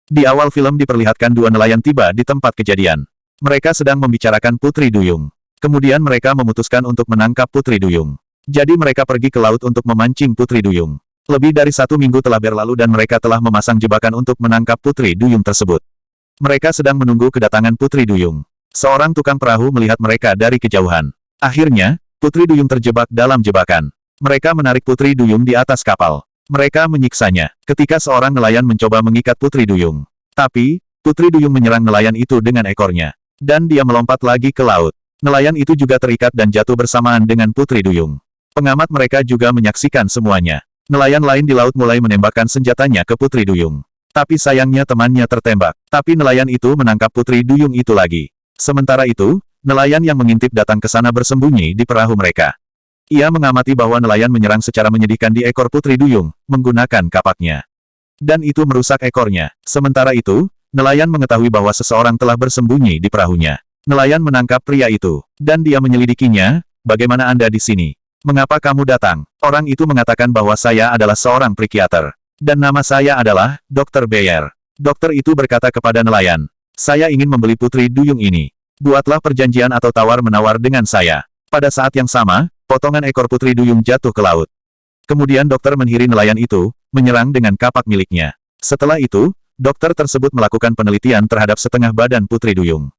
Di awal film diperlihatkan dua nelayan tiba di tempat kejadian. Mereka sedang membicarakan Putri Duyung. Kemudian mereka memutuskan untuk menangkap Putri Duyung. Jadi mereka pergi ke laut untuk memancing Putri Duyung. Lebih dari 1 minggu telah berlalu dan mereka telah memasang jebakan untuk menangkap Putri Duyung tersebut. Mereka sedang menunggu kedatangan Putri Duyung. Seorang tukang perahu melihat mereka dari kejauhan. Akhirnya, Putri Duyung terjebak dalam jebakan. Mereka menarik Putri Duyung di atas kapal. Mereka menyiksanya ketika seorang nelayan mencoba mengikat Putri Duyung. Tapi, Putri Duyung menyerang nelayan itu dengan ekornya. Dan dia melompat lagi ke laut. Nelayan itu juga terikat dan jatuh bersamaan dengan Putri Duyung. Pengamat mereka juga menyaksikan semuanya. Nelayan lain di laut mulai menembakkan senjatanya ke Putri Duyung. Tapi sayangnya temannya tertembak. Tapi nelayan itu menangkap Putri Duyung itu lagi. Sementara itu, nelayan yang mengintip datang ke sana bersembunyi di perahu mereka. Ia mengamati bahwa nelayan menyerang secara menyedihkan di ekor Putri Duyung, menggunakan kapaknya. Dan itu merusak ekornya. Sementara itu, nelayan mengetahui bahwa seseorang telah bersembunyi di perahunya. Nelayan menangkap pria itu, dan dia menyelidikinya. Bagaimana Anda di sini? Mengapa kamu datang? Orang itu mengatakan bahwa saya adalah seorang psikiater. Dan nama saya adalah Dr. Beyer. Dokter itu berkata kepada nelayan, saya ingin membeli Putri Duyung ini. Buatlah perjanjian atau tawar-menawar dengan saya. Pada saat yang sama, potongan ekor Putri Duyung jatuh ke laut. Kemudian dokter menghiri nelayan itu, menyerang dengan kapak miliknya. Setelah itu, dokter tersebut melakukan penelitian terhadap setengah badan Putri Duyung.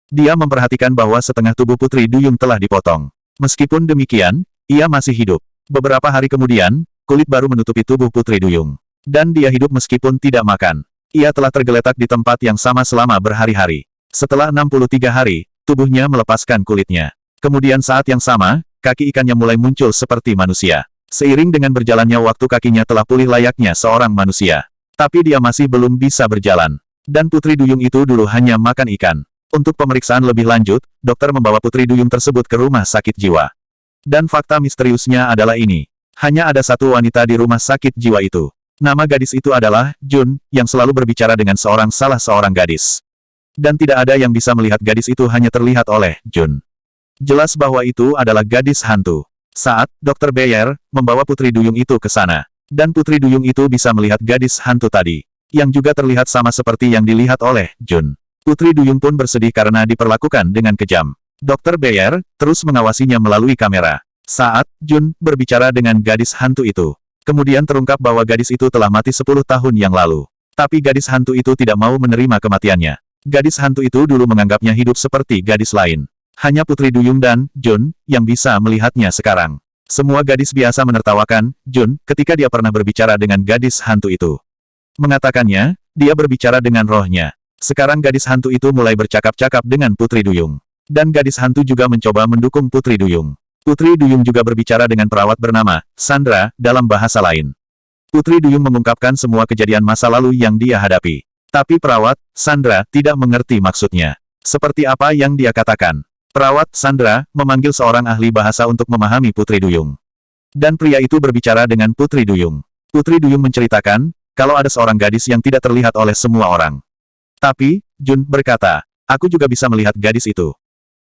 Dia memperhatikan bahwa setengah tubuh Putri Duyung telah dipotong. Meskipun demikian, ia masih hidup. Beberapa hari kemudian, kulit baru menutupi tubuh Putri Duyung. Dan dia hidup meskipun tidak makan. Ia telah tergeletak di tempat yang sama selama berhari-hari. Setelah 63 hari, tubuhnya melepaskan kulitnya. Kemudian saat yang sama, kaki ikannya mulai muncul seperti manusia. Seiring dengan berjalannya waktu kakinya telah pulih layaknya seorang manusia. Tapi dia masih belum bisa berjalan. Dan Putri Duyung itu dulu hanya makan ikan. Untuk pemeriksaan lebih lanjut, dokter membawa Putri Duyung tersebut ke rumah sakit jiwa. Dan fakta misteriusnya adalah ini. Hanya ada satu wanita di rumah sakit jiwa itu. Nama gadis itu adalah Jun, yang selalu berbicara dengan salah seorang gadis. Dan tidak ada yang bisa melihat gadis itu hanya terlihat oleh Jun. Jelas bahwa itu adalah gadis hantu. Saat Dr. Beyer membawa Putri Duyung itu ke sana. Dan Putri Duyung itu bisa melihat gadis hantu tadi. Yang juga terlihat sama seperti yang dilihat oleh Jun. Putri Duyung pun bersedih karena diperlakukan dengan kejam. Dr. Beyer terus mengawasinya melalui kamera. Saat Jun berbicara dengan gadis hantu itu. Kemudian terungkap bahwa gadis itu telah mati 10 tahun yang lalu. Tapi gadis hantu itu tidak mau menerima kematiannya. Gadis hantu itu dulu menganggapnya hidup seperti gadis lain. Hanya Putri Duyung dan Jun yang bisa melihatnya sekarang. Semua gadis biasa menertawakan Jun ketika dia pernah berbicara dengan gadis hantu itu. Mengatakannya, dia berbicara dengan rohnya. Sekarang gadis hantu itu mulai bercakap-cakap dengan Putri Duyung. Dan gadis hantu juga mencoba mendukung Putri Duyung. Putri Duyung juga berbicara dengan perawat bernama Sandra dalam bahasa lain. Putri Duyung mengungkapkan semua kejadian masa lalu yang dia hadapi. Tapi perawat Sandra tidak mengerti maksudnya. Seperti apa yang dia katakan. Perawat Sandra memanggil seorang ahli bahasa untuk memahami Putri Duyung. Dan pria itu berbicara dengan Putri Duyung. Putri Duyung menceritakan, kalau ada seorang gadis yang tidak terlihat oleh semua orang. Tapi, Jun berkata, aku juga bisa melihat gadis itu.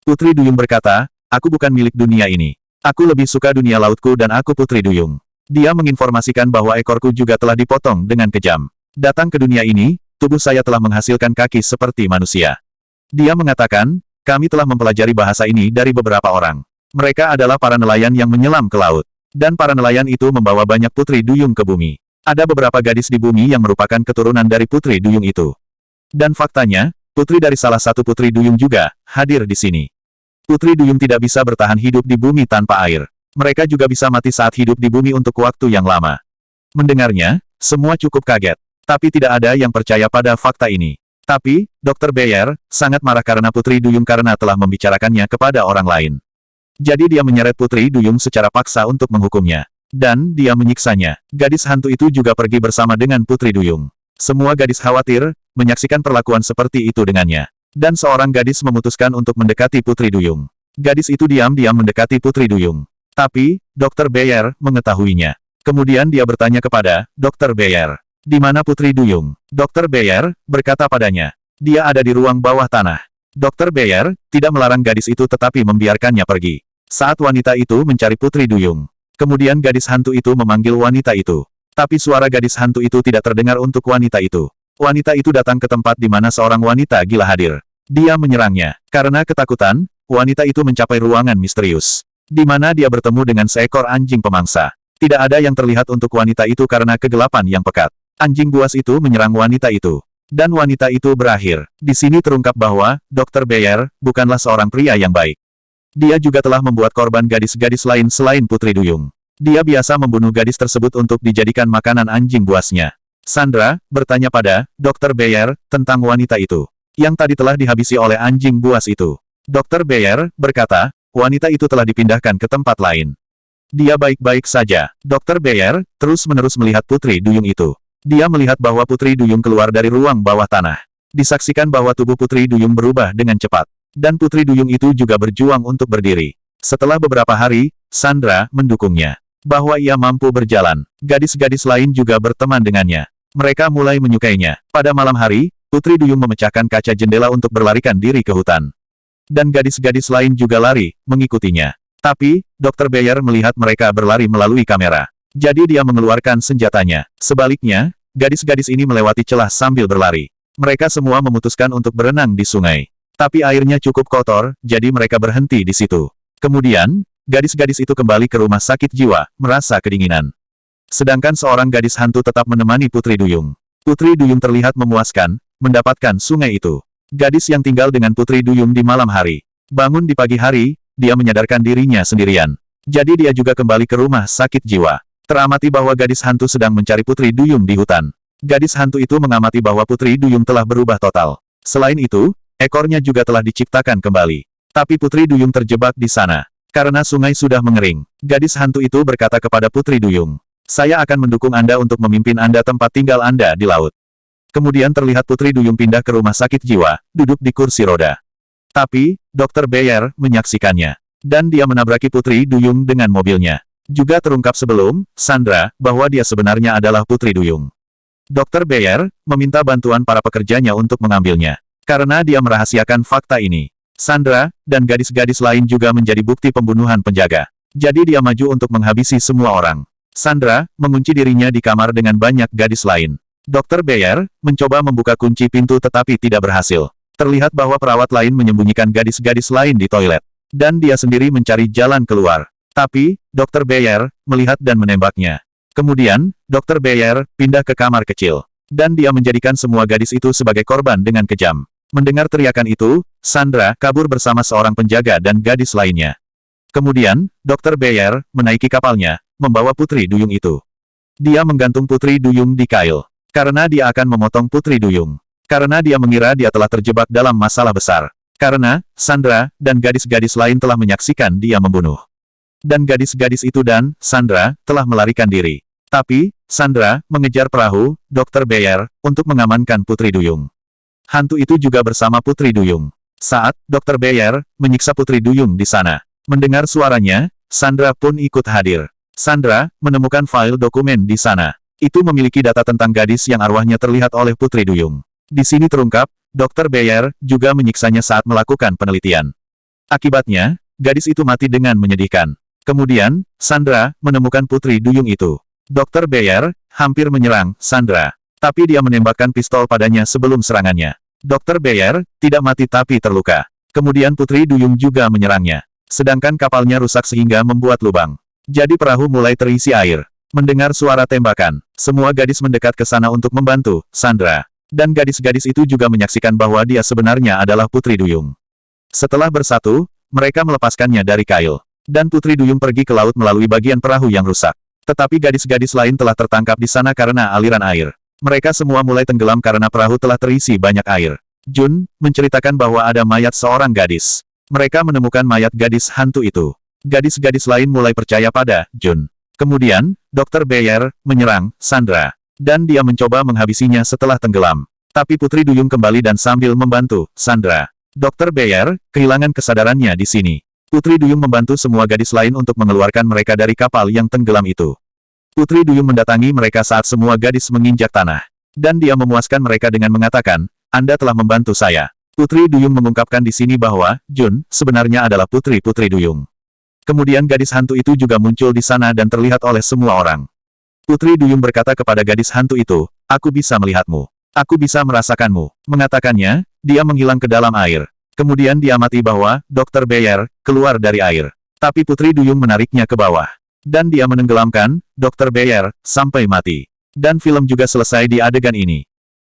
Putri Duyung berkata, aku bukan milik dunia ini. Aku lebih suka dunia lautku dan aku Putri Duyung. Dia menginformasikan bahwa ekorku juga telah dipotong dengan kejam. Datang ke dunia ini, tubuh saya telah menghasilkan kaki seperti manusia. Dia mengatakan, kami telah mempelajari bahasa ini dari beberapa orang. Mereka adalah para nelayan yang menyelam ke laut. Dan para nelayan itu membawa banyak Putri Duyung ke bumi. Ada beberapa gadis di bumi yang merupakan keturunan dari Putri Duyung itu. Dan faktanya, putri dari salah satu Putri Duyung juga hadir di sini. Putri Duyung tidak bisa bertahan hidup di bumi tanpa air. Mereka juga bisa mati saat hidup di bumi untuk waktu yang lama. Mendengarnya, semua cukup kaget. Tapi tidak ada yang percaya pada fakta ini. Tapi, Dr. Beyer sangat marah karena Putri Duyung karena telah membicarakannya kepada orang lain. Jadi dia menyeret Putri Duyung secara paksa untuk menghukumnya. Dan dia menyiksanya. Gadis hantu itu juga pergi bersama dengan Putri Duyung. Semua gadis khawatir menyaksikan perlakuan seperti itu dengannya. Dan seorang gadis memutuskan untuk mendekati Putri Duyung. Gadis itu diam-diam mendekati Putri Duyung. Tapi, Dr. Beyer mengetahuinya. Kemudian dia bertanya kepada Dr. Beyer. Di mana Putri Duyung? Dr. Beyer berkata padanya. Dia ada di ruang bawah tanah. Dr. Beyer tidak melarang gadis itu tetapi membiarkannya pergi. Saat wanita itu mencari Putri Duyung. Kemudian gadis hantu itu memanggil wanita itu. Tapi suara gadis hantu itu tidak terdengar untuk wanita itu. Wanita itu datang ke tempat di mana seorang wanita gila hadir. Dia menyerangnya. Karena ketakutan, wanita itu mencapai ruangan misterius, di mana dia bertemu dengan seekor anjing pemangsa. Tidak ada yang terlihat untuk wanita itu karena kegelapan yang pekat. Anjing buas itu menyerang wanita itu. Dan wanita itu berakhir. Di sini terungkap bahwa, Dr. Beyer, bukanlah seorang pria yang baik. Dia juga telah membuat korban gadis-gadis lain selain Putri Duyung. Dia biasa membunuh gadis tersebut untuk dijadikan makanan anjing buasnya. Sandra bertanya pada Dr. Beyer tentang wanita itu, yang tadi telah dihabisi oleh anjing buas itu. Dr. Beyer berkata, wanita itu telah dipindahkan ke tempat lain. Dia baik-baik saja. Dr. Beyer terus-menerus melihat Putri Duyung itu. Dia melihat bahwa Putri Duyung keluar dari ruang bawah tanah. Disaksikan bahwa tubuh Putri Duyung berubah dengan cepat. Dan Putri Duyung itu juga berjuang untuk berdiri. Setelah beberapa hari, Sandra mendukungnya. Bahwa ia mampu berjalan. Gadis-gadis lain juga berteman dengannya. Mereka mulai menyukainya. Pada malam hari, Putri Duyung memecahkan kaca jendela untuk berlarikan diri ke hutan. Dan gadis-gadis lain juga lari, mengikutinya. Tapi, Dr. Beyer melihat mereka berlari melalui kamera. Jadi dia mengeluarkan senjatanya. Sebaliknya, gadis-gadis ini melewati celah sambil berlari. Mereka semua memutuskan untuk berenang di sungai. Tapi airnya cukup kotor, jadi mereka berhenti di situ. Kemudian, gadis-gadis itu kembali ke rumah sakit jiwa, merasa kedinginan. Sedangkan seorang gadis hantu tetap menemani Putri Duyung. Putri Duyung terlihat memuaskan, mendapatkan sungai itu. Gadis yang tinggal dengan Putri Duyung di malam hari. Bangun di pagi hari, dia menyadarkan dirinya sendirian. Jadi dia juga kembali ke rumah sakit jiwa. Teramati bahwa gadis hantu sedang mencari Putri Duyung di hutan. Gadis hantu itu mengamati bahwa Putri Duyung telah berubah total. Selain itu, ekornya juga telah diciptakan kembali. Tapi Putri Duyung terjebak di sana. Karena sungai sudah mengering. Gadis hantu itu berkata kepada Putri Duyung, "Saya akan mendukung Anda untuk memimpin Anda tempat tinggal Anda di laut." Kemudian terlihat Putri Duyung pindah ke rumah sakit jiwa, duduk di kursi roda. Tapi, Dr. Beyer menyaksikannya. Dan dia menabraki Putri Duyung dengan mobilnya. Juga terungkap sebelum, Sandra, bahwa dia sebenarnya adalah Putri Duyung. Dr. Beyer meminta bantuan para pekerjanya untuk mengambilnya. Karena dia merahasiakan fakta ini. Sandra, dan gadis-gadis lain juga menjadi bukti pembunuhan penjaga. Jadi dia maju untuk menghabisi semua orang. Sandra, mengunci dirinya di kamar dengan banyak gadis lain. Dr. Beyer mencoba membuka kunci pintu tetapi tidak berhasil. Terlihat bahwa perawat lain menyembunyikan gadis-gadis lain di toilet. Dan dia sendiri mencari jalan keluar. Tapi, Dr. Beyer melihat dan menembaknya. Kemudian, Dr. Beyer pindah ke kamar kecil. Dan dia menjadikan semua gadis itu sebagai korban dengan kejam. Mendengar teriakan itu, Sandra kabur bersama seorang penjaga dan gadis lainnya. Kemudian, Dr. Beyer menaiki kapalnya, membawa Putri Duyung itu. Dia menggantung Putri Duyung di kail. Karena dia akan memotong Putri Duyung. Karena dia mengira dia telah terjebak dalam masalah besar. Karena, Sandra, dan gadis-gadis lain telah menyaksikan dia membunuh. Dan gadis-gadis itu dan, Sandra, telah melarikan diri. Tapi, Sandra, mengejar perahu, Dr. Beyer, untuk mengamankan Putri Duyung. Hantu itu juga bersama Putri Duyung. Saat, Dr. Beyer menyiksa Putri Duyung di sana. Mendengar suaranya, Sandra pun ikut hadir. Sandra menemukan file dokumen di sana. Itu memiliki data tentang gadis yang arwahnya terlihat oleh Putri Duyung. Di sini terungkap, Dr. Beyer juga menyiksanya saat melakukan penelitian. Akibatnya, gadis itu mati dengan menyedihkan. Kemudian, Sandra menemukan Putri Duyung itu. Dr. Beyer hampir menyerang Sandra. Tapi dia menembakkan pistol padanya sebelum serangannya. Dr. Beyer tidak mati tapi terluka. Kemudian Putri Duyung juga menyerangnya. Sedangkan kapalnya rusak sehingga membuat lubang. Jadi perahu mulai terisi air. Mendengar suara tembakan, semua gadis mendekat ke sana untuk membantu Sandra. Dan gadis-gadis itu juga menyaksikan bahwa dia sebenarnya adalah Putri Duyung. Setelah bersatu, mereka melepaskannya dari kail. Dan Putri Duyung pergi ke laut melalui bagian perahu yang rusak. Tetapi gadis-gadis lain telah tertangkap di sana karena aliran air. Mereka semua mulai tenggelam karena perahu telah terisi banyak air. Jun menceritakan bahwa ada mayat seorang gadis. Mereka menemukan mayat gadis hantu itu. Gadis-gadis lain mulai percaya pada Jun. Kemudian, Dr. Beyer menyerang Sandra. Dan dia mencoba menghabisinya setelah tenggelam. Tapi Putri Duyung kembali dan sambil membantu Sandra. Dr. Beyer kehilangan kesadarannya di sini. Putri Duyung membantu semua gadis lain untuk mengeluarkan mereka dari kapal yang tenggelam itu. Putri Duyung mendatangi mereka saat semua gadis menginjak tanah. Dan dia memuaskan mereka dengan mengatakan, "Anda telah membantu saya." Putri Duyung mengungkapkan di sini bahwa, Jun, sebenarnya adalah Putri Duyung. Kemudian gadis hantu itu juga muncul di sana dan terlihat oleh semua orang. Putri Duyung berkata kepada gadis hantu itu, "Aku bisa melihatmu." Aku bisa merasakanmu. Mengatakannya, dia menghilang ke dalam air. Kemudian diamati bahwa, Dr. Bayer, keluar dari air. Tapi Putri Duyung menariknya ke bawah. Dan dia menenggelamkan, Dr. Bayer, sampai mati. Dan film juga selesai di adegan ini.